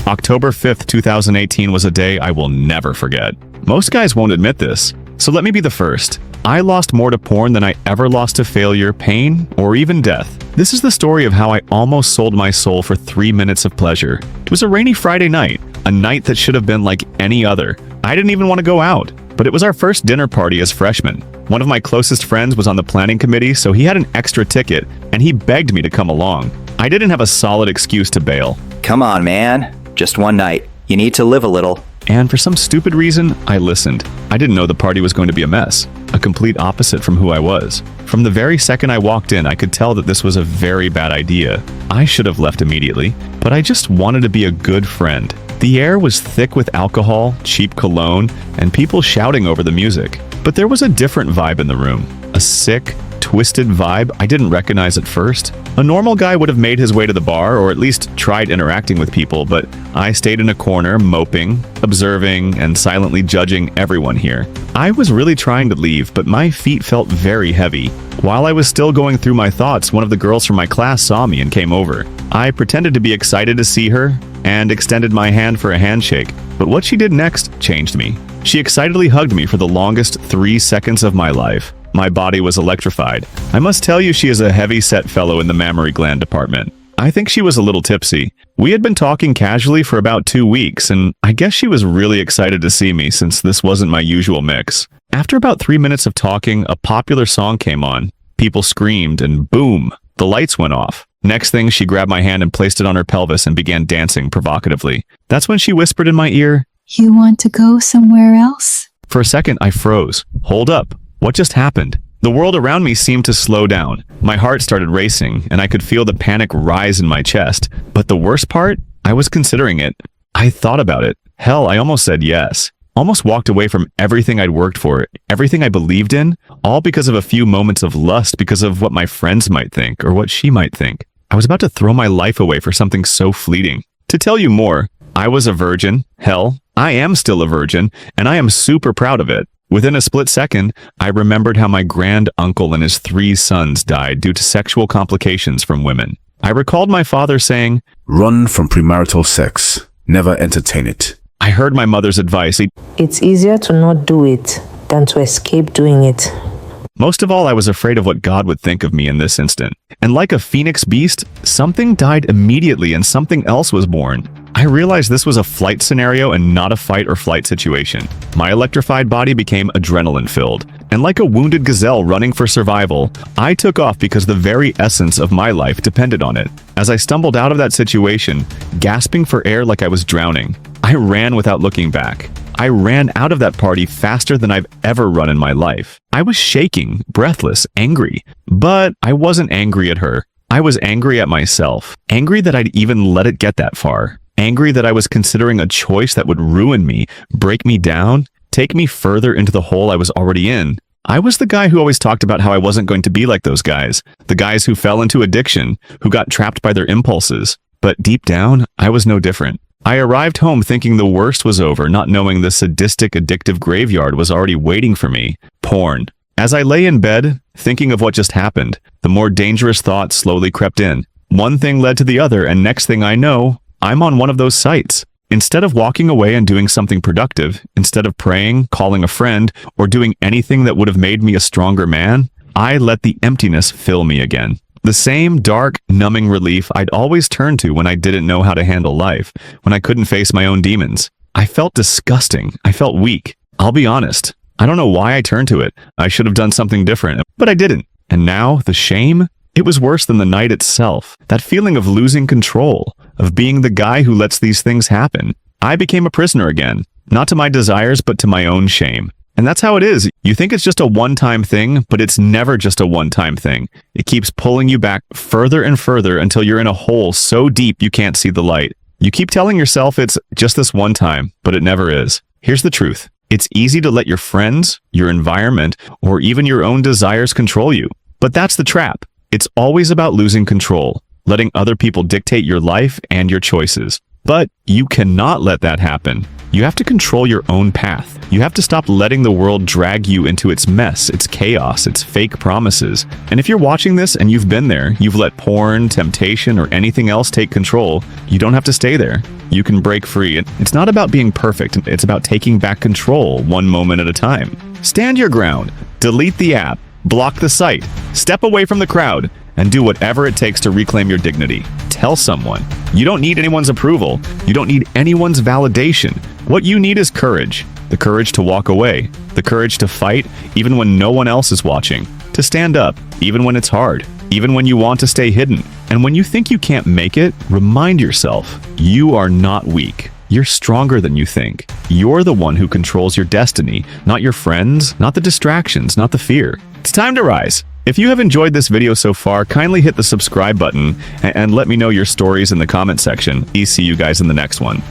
October 5th, 2018 was a day I will never forget. Most guys won't admit this, so let me be the first. I lost more to porn than I ever lost to failure, pain, or even death. This is the story of how I almost sold my soul for 3 minutes of pleasure. It was a rainy Friday night, a night that should have been like any other. I didn't even want to go out, but it was our first dinner party as freshmen. One of my closest friends was on the planning committee, so he had an extra ticket, and he begged me to come along. I didn't have a solid excuse to bail. Come on, man. Just one night. You need to live a little. And for some stupid reason, I listened. I didn't know the party was going to be a mess, a complete opposite from who I was. From the very second I walked in, I could tell that this was a very bad idea. I should have left immediately, but I just wanted to be a good friend. The air was thick with alcohol, cheap cologne, and people shouting over the music. But there was a different vibe in the room. A sick, twisted vibe I didn't recognize at first. A normal guy would have made his way to the bar or at least tried interacting with people, but I stayed in a corner, moping, observing, and silently judging everyone here. I was really trying to leave, but my feet felt very heavy. While I was still going through my thoughts, one of the girls from my class saw me and came over. I pretended to be excited to see her and extended my hand for a handshake, but what she did next changed me. She excitedly hugged me for the longest 3 seconds of my life. My body was electrified. I must tell you, she is a heavy-set fellow in the mammary gland department. I think she was a little tipsy. We had been talking casually for about 2 weeks, and I guess she was really excited to see me since this wasn't my usual mix. After about 3 minutes of talking, a popular song came on. People screamed, and boom, the lights went off. Next thing, she grabbed my hand and placed it on her pelvis and began dancing provocatively. That's when she whispered in my ear, "You want to go somewhere else?" For a second, I froze. Hold up. What just happened? The world around me seemed to slow down. My heart started racing, and I could feel the panic rise in my chest. But the worst part? I was considering it. I thought about it. Hell, I almost said yes. Almost walked away from everything I'd worked for, everything I believed in, all because of a few moments of lust, because of what my friends might think, or what she might think. I was about to throw my life away for something so fleeting. To tell you more, I was a virgin. Hell, I am still a virgin, and I am super proud of it. Within a split second, I remembered how my grand uncle and his 3 sons died due to sexual complications from women. I recalled my father saying, "Run from premarital sex. Never entertain it." I heard my mother's advice. It's easier to not do it than to escape doing it. Most of all, I was afraid of what God would think of me in this instant. And like a phoenix beast, something died immediately and something else was born. I realized this was a flight scenario and not a fight or flight situation. My electrified body became adrenaline-filled, and like a wounded gazelle running for survival, I took off because the very essence of my life depended on it. As I stumbled out of that situation, gasping for air like I was drowning, I ran without looking back. I ran out of that party faster than I've ever run in my life. I was shaking, breathless, angry, but I wasn't angry at her. I was angry at myself, angry that I'd even let it get that far. Angry that I was considering a choice that would ruin me, break me down, take me further into the hole I was already in. I was the guy who always talked about how I wasn't going to be like those guys, the guys who fell into addiction, who got trapped by their impulses. But deep down, I was no different. I arrived home thinking the worst was over, not knowing the sadistic, addictive graveyard was already waiting for me. Porn. As I lay in bed, thinking of what just happened, the more dangerous thoughts slowly crept in. One thing led to the other, and next thing I know, I'm on one of those sites. Instead of walking away and doing something productive, instead of praying, calling a friend, or doing anything that would have made me a stronger man, I let the emptiness fill me again. The same dark, numbing relief I'd always turn to when I didn't know how to handle life, when I couldn't face my own demons. I felt disgusting. I felt weak. I'll be honest. I don't know why I turned to it. I should have done something different, but I didn't. And now, the shame? It was worse than the night itself. That feeling of losing control, of being the guy who lets these things happen. I became a prisoner again, not to my desires, but to my own shame. And that's how it is. You think it's just a one-time thing, but it's never just a one-time thing. It keeps pulling you back further and further until you're in a hole so deep you can't see the light. You keep telling yourself it's just this one time, but it never is. Here's the truth. It's easy to let your friends, your environment, or even your own desires control you. But that's the trap. It's always about losing control, letting other people dictate your life and your choices. But you cannot let that happen. You have to control your own path. You have to stop letting the world drag you into its mess, its chaos, its fake promises. And if you're watching this and you've been there, you've let porn, temptation, or anything else take control, you don't have to stay there. You can break free. It's not about being perfect. It's about taking back control one moment at a time. Stand your ground. Delete the app. Block the site. Step away from the crowd. And do whatever it takes to reclaim your dignity. Tell someone. You don't need anyone's approval. You don't need anyone's validation. What you need is courage. The courage to walk away. The courage to fight even when no one else is watching. To stand up even when it's hard. Even when you want to stay hidden. And when you think you can't make it, remind yourself, you are not weak. You're stronger than you think. You're the one who controls your destiny, not your friends, not the distractions, not the fear. It's time to rise. If you have enjoyed this video so far, kindly hit the subscribe button and let me know your stories in the comment section. See you guys in the next one.